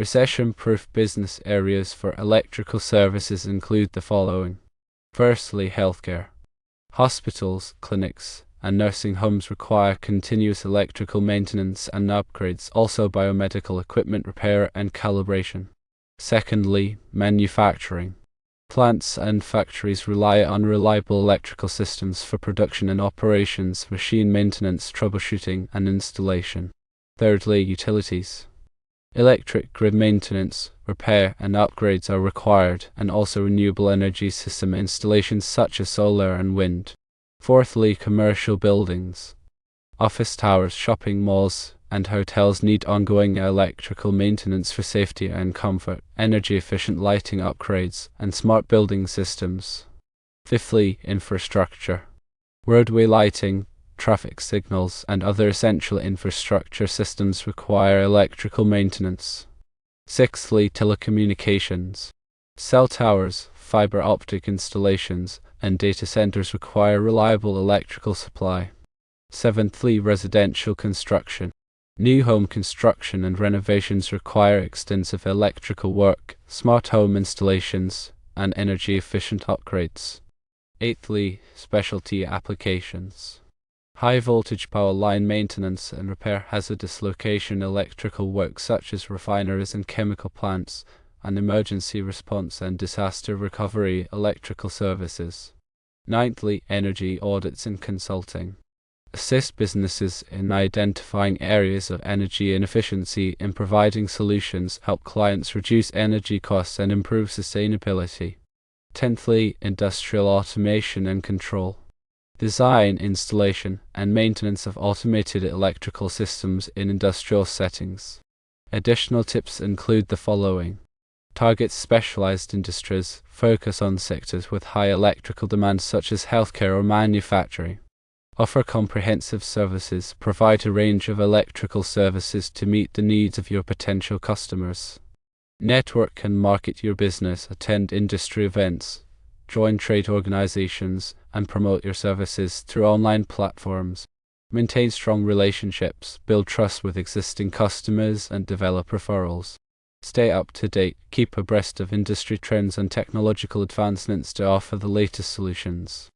Recession-proof business areas for electrical services include the following. Firstly, healthcare. Hospitals, clinics, and nursing homes require continuous electrical maintenance and upgrades, also biomedical equipment repair and calibration. Secondly, manufacturing. Plants and factories rely on reliable electrical systems for production and operations, machine maintenance, troubleshooting, and installation. Thirdly, utilities. Electric grid maintenance, repair, and upgrades are required, and also renewable energy system installations such as solar and wind. Fourthly, commercial buildings. Office towers, shopping malls, and hotels need ongoing electrical maintenance for safety and comfort, energy-efficient lighting upgrades, and smart building systems. Fifthly, infrastructure. Roadway lighting, traffic signals, and other essential infrastructure systems require electrical maintenance. Sixthly, telecommunications. Cell towers, fiber optic installations, and data centers require reliable electrical supply. Seventhly, residential construction. New home construction and renovations require extensive electrical work, smart home installations, and energy-efficient upgrades. Eighthly, specialty applications. High-voltage power line maintenance and repair, hazardous location electrical work such as refineries and chemical plants, and emergency response and disaster recovery electrical services. Ninthly, energy audits and consulting. Assist businesses in identifying areas of energy inefficiency and providing solutions, help clients reduce energy costs and improve sustainability. Tenthly, industrial automation and control. Design, installation, and maintenance of automated electrical systems in industrial settings. Additional tips include the following. Target specialized industries, focus on sectors with high electrical demand such as healthcare or manufacturing. Offer comprehensive services, provide a range of electrical services to meet the needs of your potential customers. Network and market your business, attend industry events, join trade organizations, and promote your services through online platforms. Maintain strong relationships, build trust with existing customers, and develop referrals. Stay up to date, keep abreast of industry trends and technological advancements to offer the latest solutions.